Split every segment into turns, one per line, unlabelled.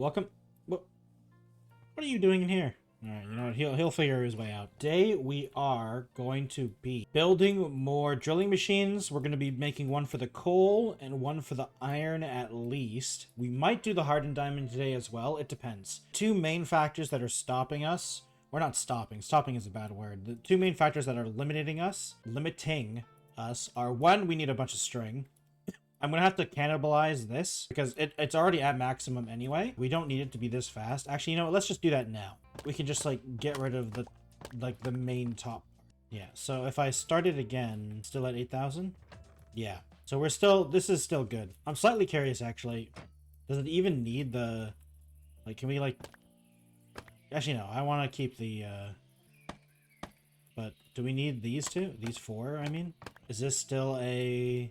Welcome. What are you doing in here? Alright, you know what? He'll figure his way out. Today we are going to be building more drilling machines. We're going to be making one for the coal and one for the iron at least. We might do the hardened diamond today as well. It depends. Two main factors that are stopping us. We're not stopping. Stopping is a bad word. The two main factors that are limiting us are one, we need a bunch of string. I'm gonna have to cannibalize this because it's already at maximum anyway. We don't need it to be this fast. Actually, you know what? Let's just do that now. We can just like get rid of the main top. Yeah, so if I start it again, still at 8,000? Yeah. So we're still, this is still good. I'm slightly curious actually. Does it even need the, like, can we like, actually no, I want to keep the, but do we need these two? These four, I mean? Is this still a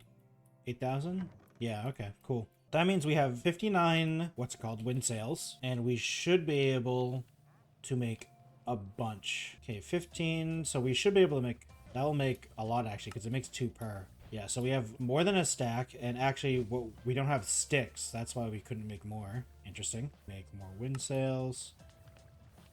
8,000? Yeah, okay, cool. That means we have 59, what's it called, wind sails, and we should be able to make a bunch. Okay, 15, so we should be able to make, that will make a lot actually, because it makes 2 per. Yeah, so we have more than a stack, and actually we don't have sticks, that's why we couldn't make more. Interesting. Make more wind sails.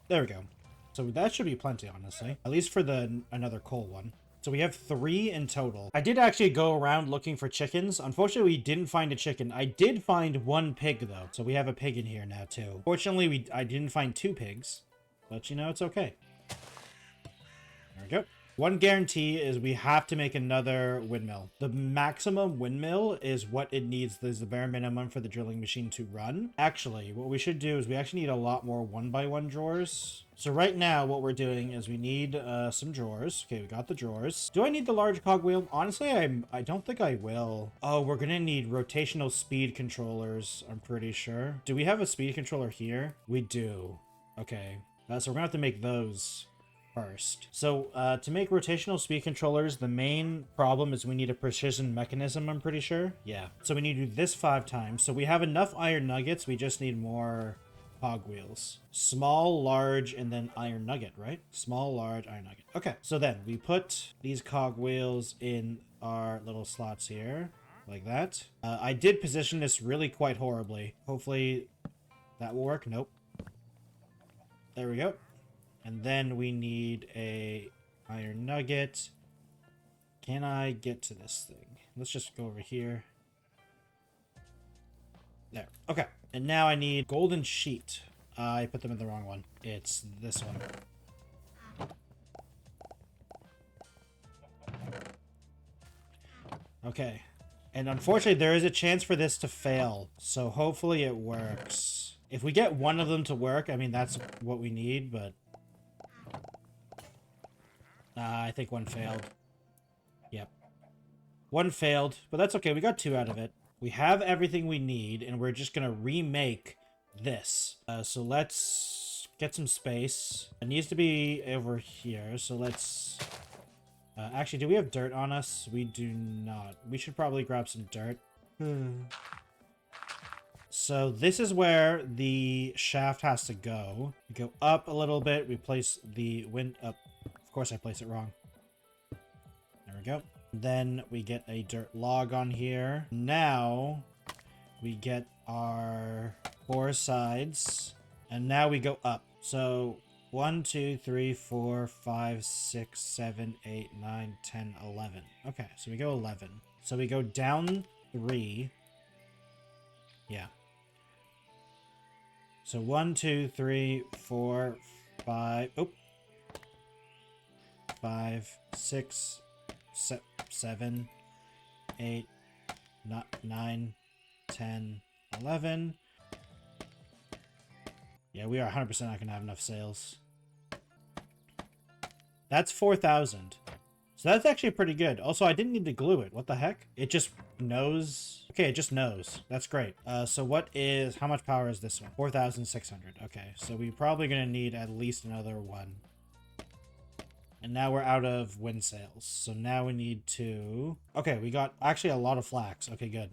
There we go. So that should be plenty, honestly. At least for the another coal one. So we have 3 in total. I did actually go around looking for chickens. Unfortunately, we didn't find a chicken. I did find 1 pig, though. So we have a pig in here now, too. Fortunately, I didn't find 2 pigs. But, you know, it's okay. There we go. One guarantee is we have to make another windmill. The maximum windmill is what it needs. There's the bare minimum for the drilling machine to run. Actually, what we should do is we actually need a lot more 1x1 drawers. So right now, what we're doing is we need some drawers. Okay, we got the drawers. Do I need the large cogwheel? Honestly, I don't think I will. Oh, we're gonna need rotational speed controllers, I'm pretty sure. Do we have a speed controller here? We do. Okay, so we're gonna have to make those first. So to make rotational speed controllers, the main problem is we need a precision mechanism, I'm pretty sure. Yeah, so we need to do this 5 times. So we have enough iron nuggets, we just need more cogwheels. Small, large, and then iron nugget, right? Small, large, iron nugget. Okay, so then we put these cogwheels in our little slots here, like that. I did position this really quite horribly. Hopefully that will work. Nope. There we go. And then we need a iron nugget. Can I get to this thing? Let's just go over here. There. Okay. And now I need golden sheet. I put them in the wrong one. It's this one. Okay. And unfortunately, there is a chance for this to fail. So hopefully it works. If we get one of them to work, I mean, that's what we need, but I think one failed. Yep. One failed, but that's okay. We got 2 out of it. We have everything we need, and we're just going to remake this. So let's get some space. It needs to be over here, so let's... actually, do we have dirt on us? We do not. We should probably grab some dirt. So this is where the shaft has to go. We go up a little bit. We place the wind up. Of course I place it wrong. There we go. Then we get a dirt log on here. Now we get our 4 sides. And now we go up. So 1, 2, 3, 4, 5, 6, 7, 8, 9, 10, 11. Okay, so we go 11. So we go down 3. Yeah. So 1, 2, 3, 4, 5. Oh. 5, 6, 7, 8, 9, 10, 11. Yeah, we are 100% not going to have enough sales. That's 4,000. So that's actually pretty good. Also, I didn't need to glue it. What the heck? It just knows. Okay, it just knows. That's great. So how much power is this one? 4,600. Okay, so we're probably going to need at least another one. And now we're out of wind sails. So now we need to... Okay, we got actually a lot of flax. Okay, good.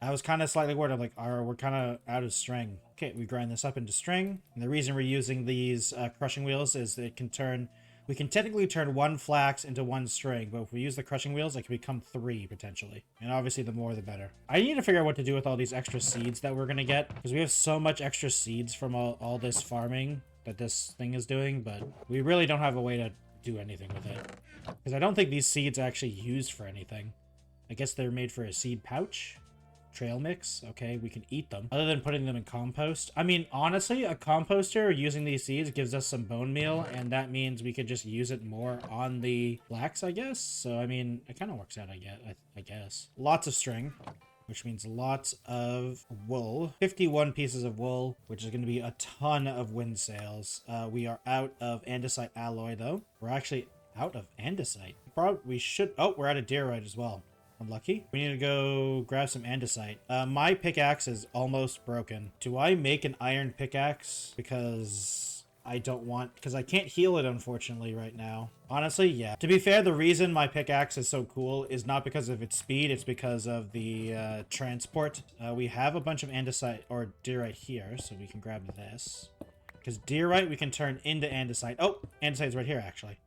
I was kind of slightly worried. I'm like, we're kind of out of string. Okay, we grind this up into string. And the reason we're using these crushing wheels is it can turn We can technically turn 1 flax into 1 string, but if we use the crushing wheels, it can become 3 potentially. And obviously the more the better. I need to figure out what to do with all these extra seeds that we're gonna get, because we have so much extra seeds from all this farming that this thing is doing, but we really don't have a way to do anything with it. Because I don't think these seeds are actually used for anything. I guess they're made for a seed pouch. Trail mix. Okay, we can eat them. Other than putting them in compost. I mean, honestly, a composter using these seeds gives us some bone meal, and that means we could just use it more on the flax, I guess. So, I mean, it kind of works out, I guess. Lots of string, which means lots of wool. 51 pieces of wool, which is going to be a ton of wind sails. We are out of andesite alloy, though. We're actually out of andesite. We should... Oh, we're out of diorite as well. Unlucky. We need to go grab some andesite. My pickaxe is almost broken. Do I make an iron pickaxe? Because I don't want... Because I can't heal it, unfortunately, right now. Honestly, yeah. To be fair, the reason my pickaxe is so cool is not because of its speed. It's because of the transport. We have a bunch of andesite or diorite here, so we can grab this. Because diorite we can turn into andesite. Oh, andesite's right here, actually.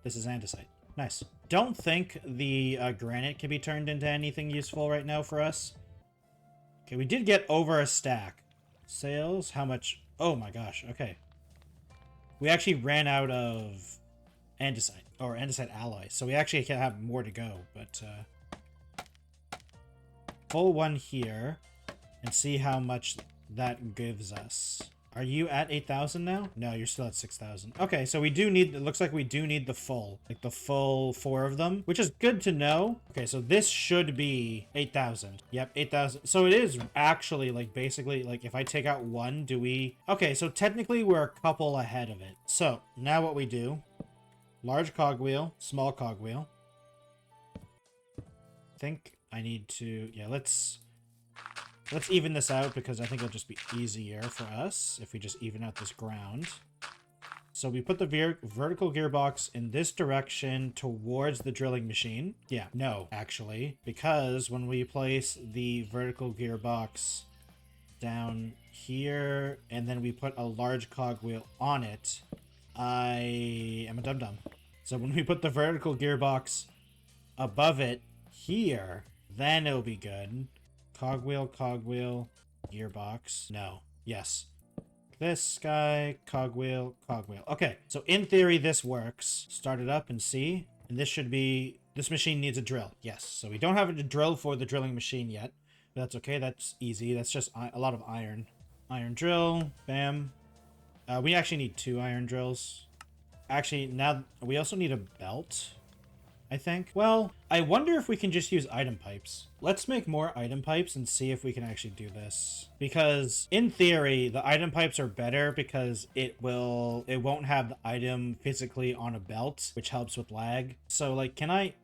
This is andesite. Nice. Don't think the granite can be turned into anything useful right now for us. Okay, we did get over a stack. Sales? How much? Oh my gosh, okay. We actually ran out of andesite, or andesite alloy, so we actually can have more to go, but full one here, and see how much that gives us. Are you at 8,000 now? No, you're still at 6,000. Okay, so we do need, it looks like we do need the full, like the full 4 of them, which is good to know. Okay, so this should be 8,000. Yep, 8,000. So it is actually like basically like if I take out 1, do we? Okay, so technically we're a couple ahead of it. So now what we do, large cogwheel, small cogwheel. I think I need to, yeah, let's even this out because I think it'll just be easier for us if we just even out this ground. So we put the vertical gearbox in this direction towards the drilling machine. Yeah, no, actually, because when we place the vertical gearbox down here and then we put a large cogwheel on it, I am a dum-dum. So when we put the vertical gearbox above it here, then it'll be good. Cogwheel, cogwheel, gearbox. No. Yes. This guy, cogwheel, cogwheel. Okay, so in theory, this works. Start it up and see. And this should be... This machine needs a drill. Yes. So we don't have a drill for the drilling machine yet. But that's okay. That's easy. That's just a lot of iron. Iron drill. Bam. We actually need 2 iron drills. Actually, now we also need a belt, I think. Well, I wonder if we can just use item pipes. Let's make more item pipes and see if we can actually do this. Because in theory, the item pipes are better because it won't have the item physically on a belt, which helps with lag. So like, can I...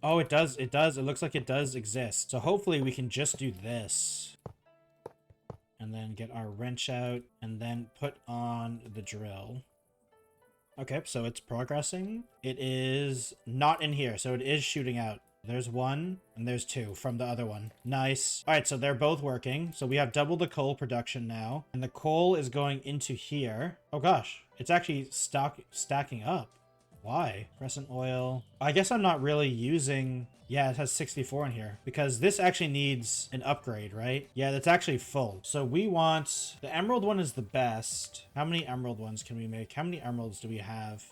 Oh, it does. It does. It looks like it does exist. So hopefully we can just do this. And then get our wrench out and then put on the drill. Okay, so it's progressing. It is not in here, so it is shooting out. There's 1, and there's 2 from the other one. Nice. All right, so they're both working. So we have double the coal production now, and the coal is going into here. Oh gosh, it's actually stacking up. Why? Crescent oil. I guess I'm not really using... Yeah, it has 64 in here because this actually needs an upgrade, right? Yeah, that's actually full. So we want... The emerald one is the best. How many emerald ones can we make? How many emeralds do we have?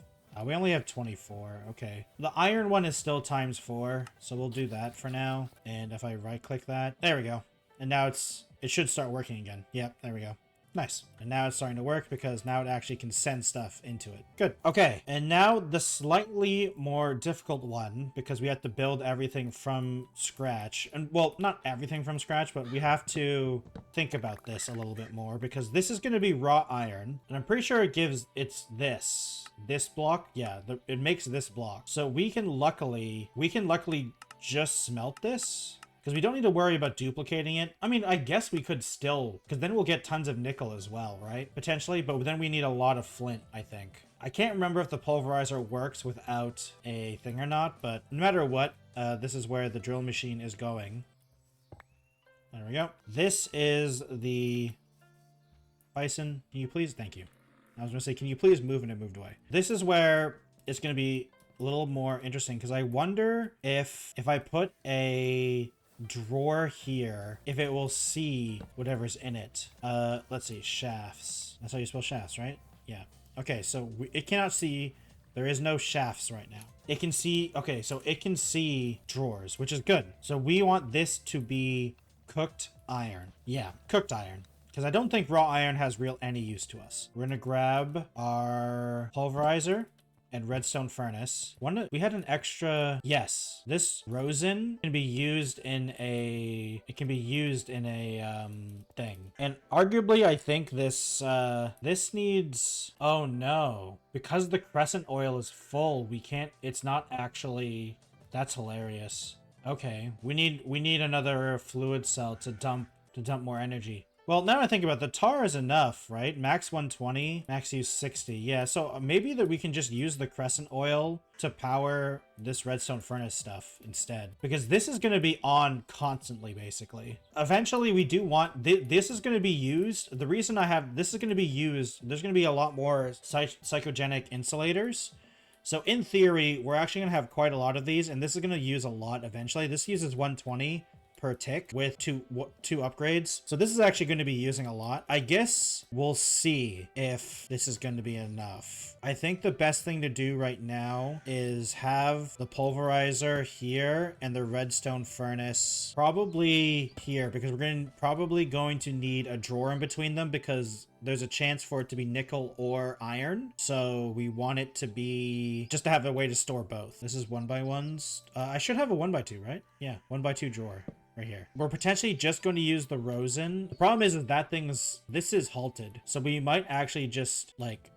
We only have 24. Okay. The iron one is still ×4, so we'll do that for now. And if I right-click that... There we go. And now it should start working again. Yep, there we go. Nice. And now it's starting to work because now it actually can send stuff into it. Good. Okay. And now the slightly more difficult one, because we have to build everything from scratch. And well, not everything from scratch, but we have to think about this a little bit more because this is going to be raw iron. And I'm pretty sure it gives this block. Yeah, it makes this block. So we can luckily just smelt this. Because we don't need to worry about duplicating it. I mean, I guess we could still... Because then we'll get tons of nickel as well, right? Potentially, but then we need a lot of flint, I think. I can't remember if the pulverizer works without a thing or not, but no matter what, this is where the drill machine is going. There we go. This is the... Bison, can you please? Thank you. I was gonna say, can you please move? And it moved away. This is where it's gonna be a little more interesting because I wonder if I put a drawer here, if it will see whatever's in it. Let's see, shafts. That's how you spell shafts, right? Yeah. Okay, so it cannot see. There is no shafts right now. It can see, okay, so it can see drawers, which is good. So we want this to be cooked iron. Yeah, cooked iron. Because I don't think raw iron has any use to us. We're gonna grab our pulverizer and redstone furnace. We had an extra, yes, this rosin can be used in a, thing. And arguably I think this needs, oh no, because the crescent oil is full, we can't, it's not actually, that's hilarious. Okay, we need another fluid cell to dump more energy. Well, now I think about it, the tar is enough, right? Max 120, max use 60. Yeah, so maybe that we can just use the crescent oil to power this redstone furnace stuff instead. Because this is going to be on constantly, basically. Eventually, we do want... This is going to be used. The reason I have... This is going to be used... There's going to be a lot more psychogenic insulators. So in theory, we're actually going to have quite a lot of these. And this is going to use a lot eventually. This uses 120 per tick with two upgrades. So this is actually going to be using a lot. I guess we'll see if this is going to be enough. I think the best thing to do right now is have the pulverizer here and the redstone furnace probably here, because we're probably going to need a drawer in between them because there's a chance for it to be nickel or iron. So we want it to be just to have a way to store both. This is 1x1s. I should have a 1x2, right? Yeah, 1x2 drawer. Right here. We're potentially just going to use the rosin. The problem is that this is halted. So we might actually just like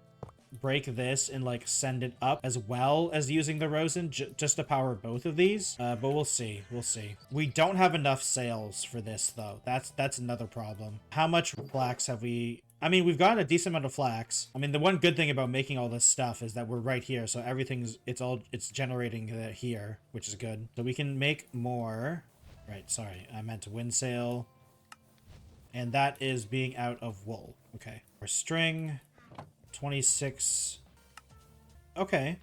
break this and like send it up as well as using the rosin just to power both of these. But we'll see. We'll see. We don't have enough sails for this though. That's another problem. How much flax have we... I mean, we've got a decent amount of flax. I mean, the one good thing about making all this stuff is that we're right here. So everything's, it's generating here, which is good. So we can make more. Right, sorry, I meant wind sail. And that is being out of wool. Okay. Our string, 26. Okay.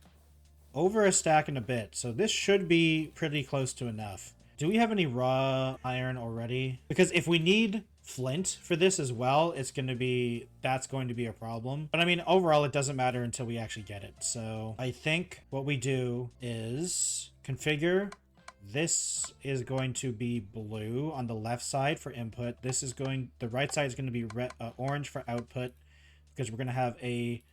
Over a stack and a bit. So this should be pretty close to enough. Do we have any raw iron already? Because if we need flint for this as well, that's going to be a problem. But I mean, overall, it doesn't matter until we actually get it. So I think what we do is configure. This is going to be blue on the left side for input. The right side is going to be orange for output, because we're going to have a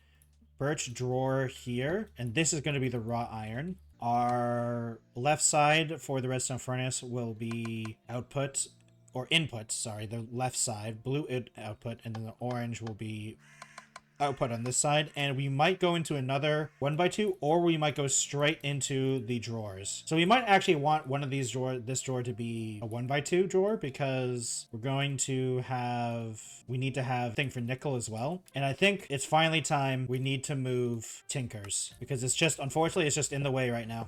birch drawer here. And this is going to be the raw iron. Our left side for the redstone furnace will be output or input. Sorry, the left side, blue output, and then the orange will be output on this side. And we might go into another 1x2, or we might go straight into the drawers. So we might actually want one of these this drawer to be a 1x2 drawer, because we're going to we need to have a thing for nickel as well. And I think it's finally time we need to move tinkers, because it's just, unfortunately, it's just in the way right now.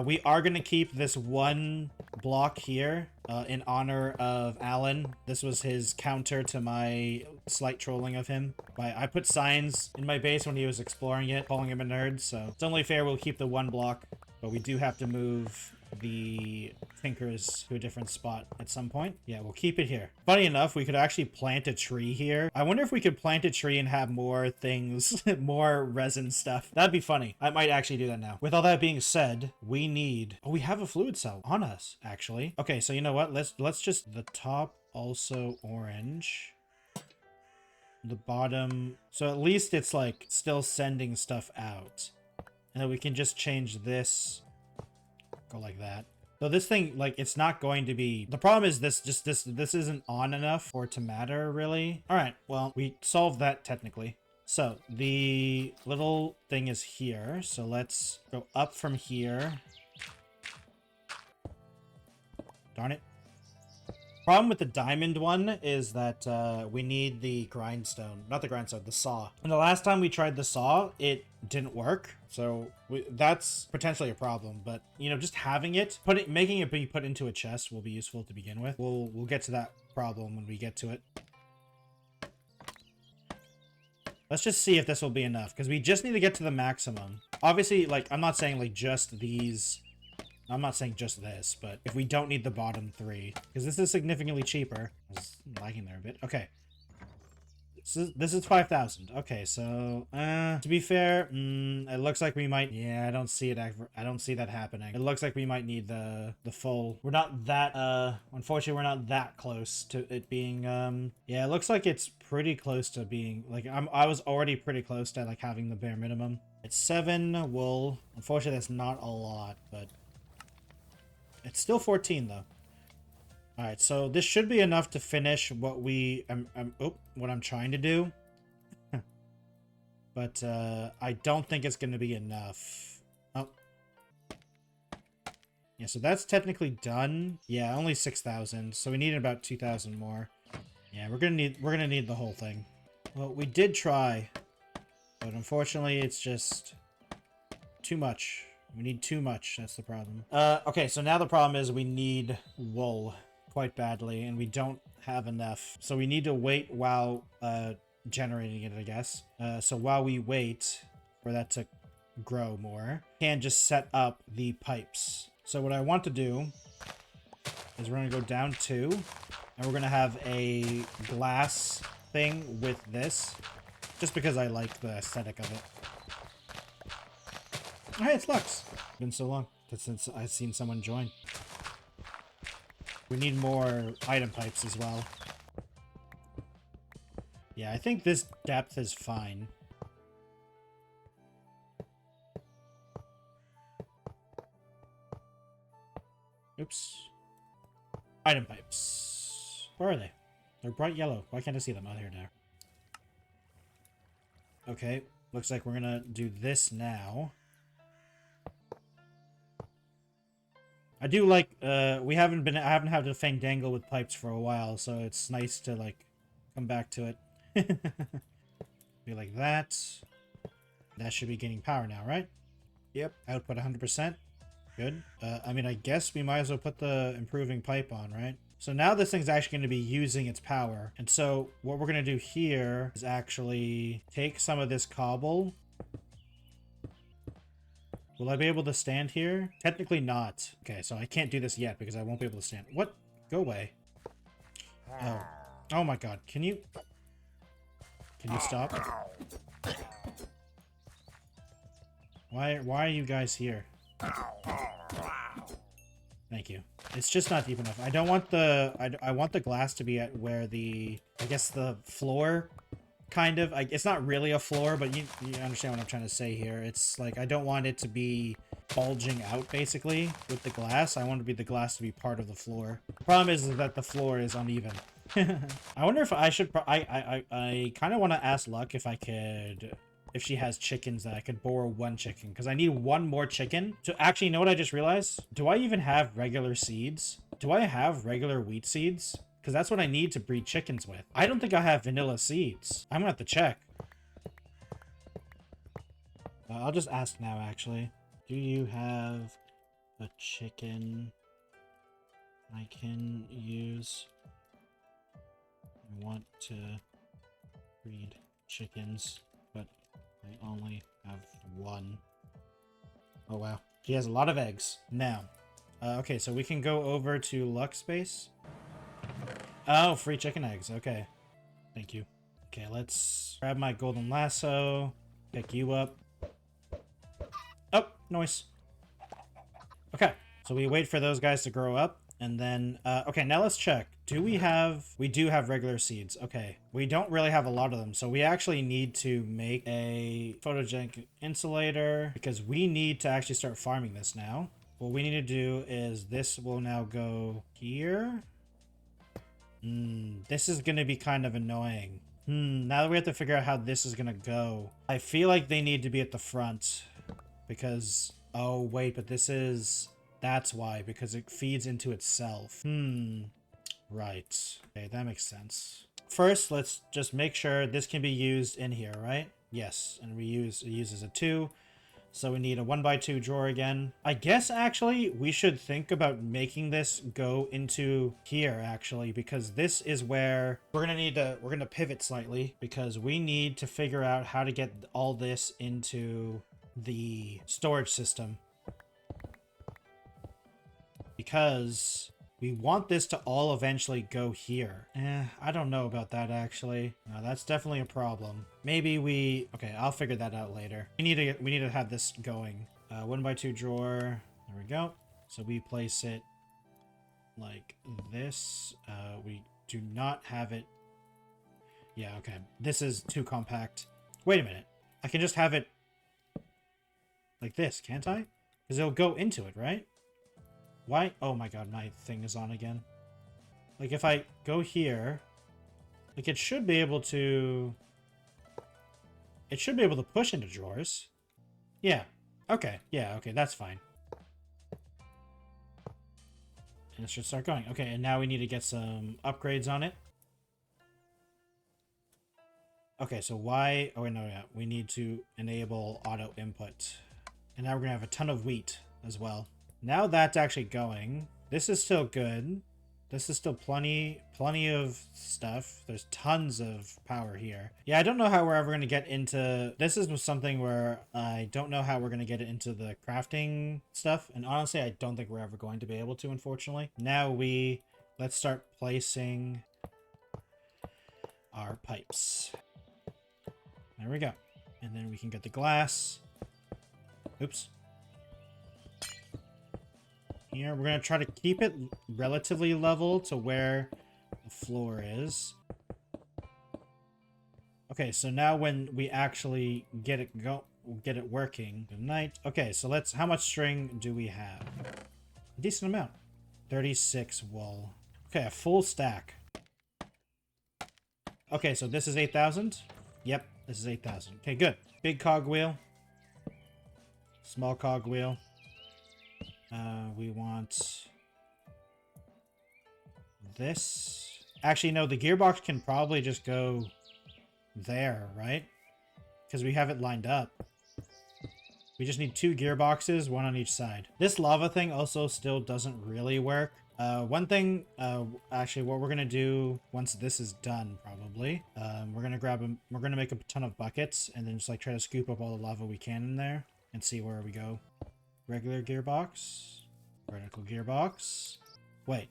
We are going to keep this one block here in honor of Alan. This was his counter to my slight trolling of him. I put signs in my base when he was exploring it, calling him a nerd, so it's only fair we'll keep the one block, but we do have to move the tinkers to a different spot at some point. Yeah, we'll keep it here. Funny enough, we could actually plant a tree here. I wonder if we could plant a tree and have more things, more resin stuff. That'd be funny. I might actually do that now. With all that being said, we need... Oh, we have a fluid cell on us, actually. Okay, so you know what? Let's just... The top also orange. The bottom... So at least it's like still sending stuff out. And then we can just change this... Go like that. So this thing, like, it's not going to be... The problem is this isn't on enough for it to matter, really. All right, well, we solved that technically. So the little thing is here. So let's go up from here. Darn it. Problem with the diamond one is that we need the grindstone. Not the grindstone, the saw. And the last time we tried the saw, it didn't work. So that's potentially a problem. But, you know, just having it, making it be put into a chest will be useful to begin with. We'll get to that problem when we get to it. Let's just see if this will be enough, because we just need to get to the maximum. Obviously, like, I'm not saying, like, just these. I'm not saying just this, but if we don't need the bottom 3, because this is significantly cheaper. I was lagging there a bit. Okay. This is 5,000. Okay, so to be fair, it looks like we might. Yeah, I don't see it. I don't see that happening. It looks like we might need the full. We're not that. Unfortunately, we're not that close to it being. Yeah, it looks like it's pretty close to being like. I was already pretty close to like having the bare minimum. It's 7 wool. Unfortunately, that's not a lot, but it's still 14 though. All right, so this should be enough to finish what what I'm trying to do. But I don't think it's going to be enough. Oh. Yeah, so that's technically done. Yeah, only 6,000. So we need about 2,000 more. Yeah, we're going to need the whole thing. Well, we did try, but unfortunately it's just too much. We need too much. That's the problem. Okay, so now the problem is we need wool quite badly, and we don't have enough. So we need to wait while generating it, I guess. So while we wait for that to grow more, we can just set up the pipes. So what I want to do is we're going to go down 2, and we're going to have a glass thing with this, just because I like the aesthetic of it. Oh, hey, it's Lux. It's been so long since I've seen someone join. We need more item pipes as well. Yeah, I think this depth is fine. Oops. Item pipes. Where are they? They're bright yellow. Why can't I see them? Oh, here they are. Okay, looks like we're gonna do this now. I do like, I haven't had to fandangle with pipes for a while, so it's nice to, like, come back to it. Be like that. That should be getting power now, right? Yep, output 100%. Good. I mean, I guess we might as well put the improving pipe on, right? So now this thing's actually going to be using its power. And so what we're going to do here is actually take some of this cobble. Will I be able to stand here? Technically not. Okay, so I can't do this yet because I won't be able to stand. What? Go away. Oh. Oh my god. Can you stop? Why are you guys here? Thank you. It's just not deep enough. I don't want the... I want the glass to be at where the... I guess the floor... Kind of. It's not really a floor, but you understand what I'm trying to say here. It's like, I don't want it to be bulging out, basically, with the glass. I want the glass to be part of the floor. The problem is that the floor is uneven. I wonder if I should... I kind of want to ask Luck if I could... If she has chickens that I could borrow 1 chicken. Because I need 1 more chicken. To actually, you know what I just realized? Do I even have regular seeds? Do I have regular wheat seeds? Because that's what I need to breed chickens with. I don't think I have vanilla seeds. I'm gonna have to check. I'll just ask now, actually. Do you have a chicken I can use? I want to breed chickens, but I only have 1. Oh, wow. He has a lot of eggs. Now, okay, so we can go over to Luck Space. Oh, free chicken eggs. Okay. Thank you. Okay, let's grab my golden lasso. Pick you up. Oh, noise. Okay, so we wait for those guys to grow up. And then, okay, now let's check. We do have regular seeds. Okay, we don't really have a lot of them. So we actually need to make a photogenic insulator because we need to actually start farming this now. What we need to do is this will now go here. This is going to be kind of annoying. Now that we have to figure out how this is going to go. I feel like they need to be at the front. Because... Oh, wait, but this is... That's why, because it feeds into itself. Right. Okay, that makes sense. First, let's just make sure this can be used in here, right? Yes, and it uses a 2. So we need a 1x2 drawer again. I guess actually we should think about making this go into here actually, because this is where we're gonna pivot slightly, because we need to figure out how to get all this into the storage system. Because we want this to all eventually go here. I don't know about that actually. No, that's definitely a problem. Maybe okay, I'll figure that out later. We need to have this going. 1x2 drawer. There we go. So we place it like this. We do not have it. Yeah, okay. This is too compact. Wait a minute. I can just have it like this, can't I? Because it'll go into it, right? Why? Oh my god, my thing is on again. Like, if I go here, like, it should be able to push into drawers. Yeah. Okay. Yeah, okay, that's fine. And it should start going. Okay, and now we need to get some upgrades on it. Okay, so why? Oh, wait, no, yeah. We need to enable auto input. And now we're going to have a ton of wheat as well. Now that's actually going. This is still good. This is still plenty of stuff. There's tons of power here. Yeah, I don't know how we're ever going to get into... This is something where I don't know how we're going to get into the crafting stuff. And honestly, I don't think we're ever going to be able to, unfortunately. Now let's start placing our pipes. There we go. And then we can get the glass. Oops. Here, we're going to try to keep it relatively level to where the floor is. Okay, so now when we actually get it working, good night. Okay, so how much string do we have? A decent amount. 36 wool. Okay, a full stack. Okay, so this is 8,000? Yep, this is 8,000. Okay, good. Big cogwheel. Small cogwheel. We want this. Actually, no, the gearbox can probably just go there, right? Because we have it lined up. We just need 2 gearboxes, 1 on each side. This lava thing also still doesn't really work. One thing, actually, what we're gonna do once this is done, probably, we're gonna make a ton of buckets and then just like try to scoop up all the lava we can in there and see where we go. Regular gearbox. Vertical gearbox. Wait.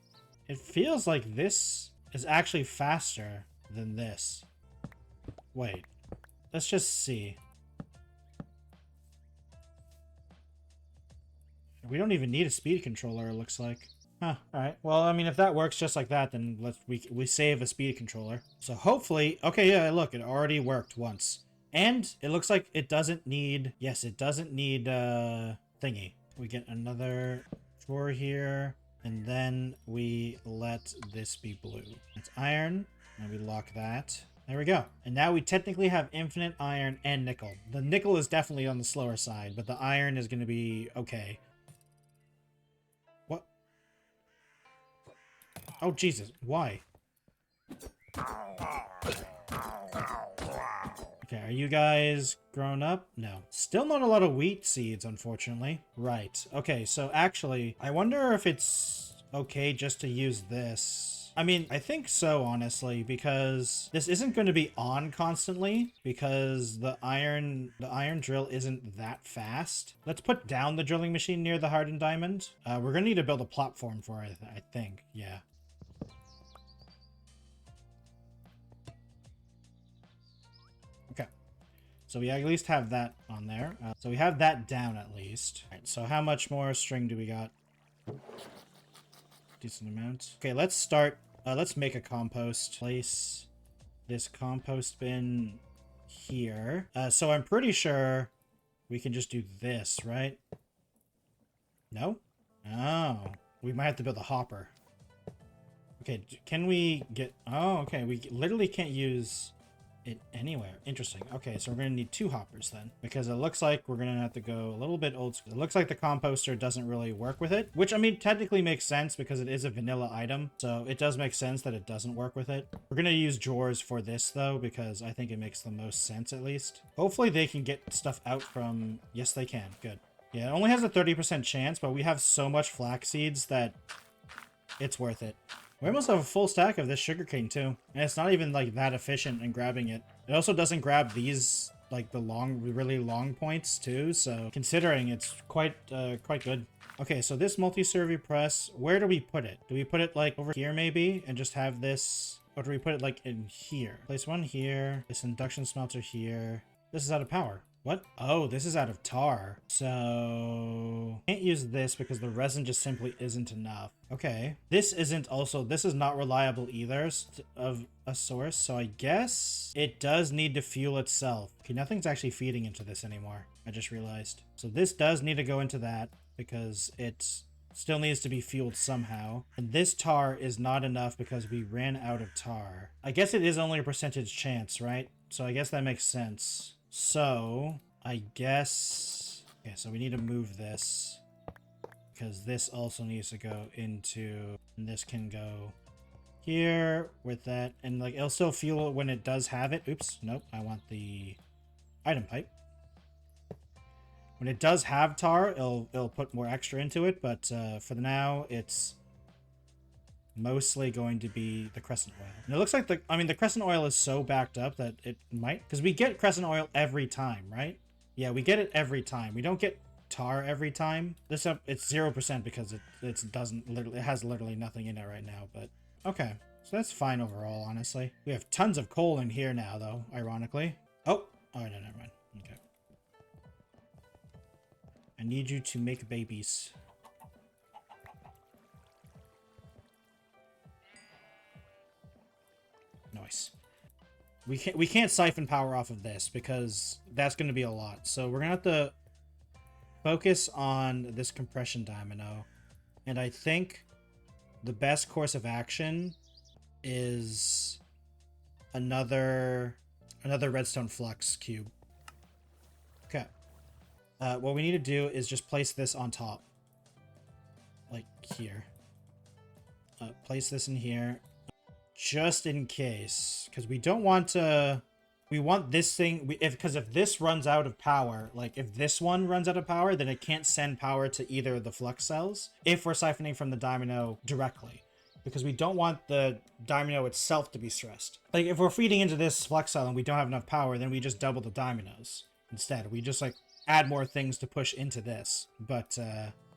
It feels like this is actually faster than this. Wait. Let's just see. We don't even need a speed controller, it looks like. Huh, alright. Well, I mean, if that works just like that, then we save a speed controller. So hopefully... Okay, yeah, look, it already worked once. And it looks like it doesn't need... Yes, it doesn't need, thingy. We get another drawer here, and then we let this be blue. It's iron, and we lock that. There we go. And now we technically have infinite iron and nickel. The nickel is definitely on the slower side, but the iron is going to be okay. What? Oh, Jesus. Why? Okay, are you guys grown up? No. Still not a lot of wheat seeds, unfortunately. Right. Okay, so actually, I wonder if it's okay just to use this. I mean, I think so, honestly, because this isn't going to be on constantly, because the iron drill isn't that fast. Let's put down the drilling machine near the hardened diamond. We're going to need to build a platform for it, I think. Yeah. So we at least have that on there. So we have that down at least. All right, so how much more string do we got? Decent amount. Okay, let's start. Let's make a compost. Place this compost bin here. So I'm pretty sure we can just do this, right? No? Oh, we might have to build a hopper. Okay, can we get... Oh, okay, we literally can't use it anywhere. Interesting. Okay, so we're going to need 2 hoppers then, because it looks like we're going to have to go a little bit old school. It looks like the composter doesn't really work with it, which I mean technically makes sense because it is a vanilla item, so it does make sense that it doesn't work with it. We're going to use drawers for this though, because I think it makes the most sense at least. Hopefully they can get stuff out from... Yes, they can. Good. Yeah, it only has a 30% chance, but we have so much flax seeds that it's worth it. We almost have a full stack of this sugarcane too, and it's not even like that efficient in grabbing it. It also doesn't grab these like the really long points too, so considering it's quite good. Okay, so this multi-server press, where do we put it? Do we put it like over here maybe and just have this, or do we put it like in here? Place one here, this induction smelter here. This is out of power. What? Oh, this is out of tar. So can't use this because the resin just simply isn't enough. Okay. This is not reliable either of a source. So I guess it does need to fuel itself. Okay, nothing's actually feeding into this anymore. I just realized. So this does need to go into that because it still needs to be fueled somehow. And this tar is not enough because we ran out of tar. I guess it is only a percentage chance, right? So I guess that makes sense. So, I guess... Okay, so we need to move this. Because this also needs to go into... And this can go here with that. And, like, it'll still fuel it when it does have it. Oops, nope. I want the item pipe. When it does have tar, it'll put more extra into it. But for now, it's mostly going to be the crescent oil. And it looks like the crescent oil is so backed up that it might, because we get crescent oil every time, right? Yeah, we get it every time. We don't get tar every time. This up, it's 0% because it has literally nothing in it right now, but okay. So that's fine overall, honestly. We have tons of coal in here now, though, ironically. Oh, no, never mind. Okay. I need you to make babies. Nice. We can't siphon power off of this because that's going to be a lot. So we're going to have to focus on this compression domino. And I think the best course of action is another redstone flux cube. Okay. What we need to do is just place this on top. Like here. Place this in here. Just in case, because we don't want to, we want this thing, because if this runs out of power, like if this one runs out of power, then it can't send power to either of the flux cells if we're siphoning from the domino directly, because we don't want the domino itself to be stressed. Like if we're feeding into this flux cell and we don't have enough power, then we just double the dominoes instead. We just like add more things to push into this. But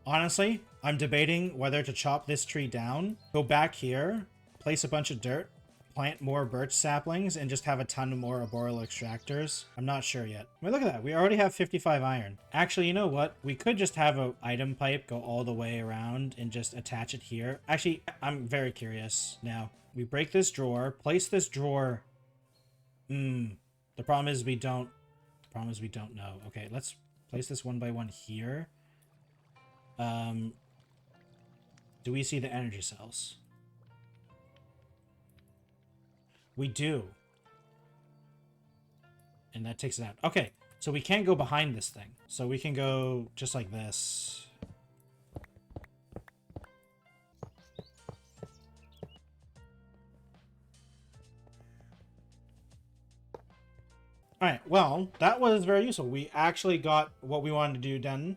honestly, I'm debating whether to chop this tree down, go back here, place a bunch of dirt, plant more birch saplings, and just have a ton more arboreal extractors. I'm not sure yet. I mean, look at that. We already have 55 iron. Actually, you know what? We could just have an item pipe go all the way around and just attach it here. Actually, I'm very curious now. We break this drawer, place this drawer. The problem is we don't know. Okay, let's place this one by one here. Do we see the energy cells? We do. And that takes it out. Okay, so we can't go behind this thing. So we can go just like this. Alright, well, that was very useful. We actually got what we wanted to do done.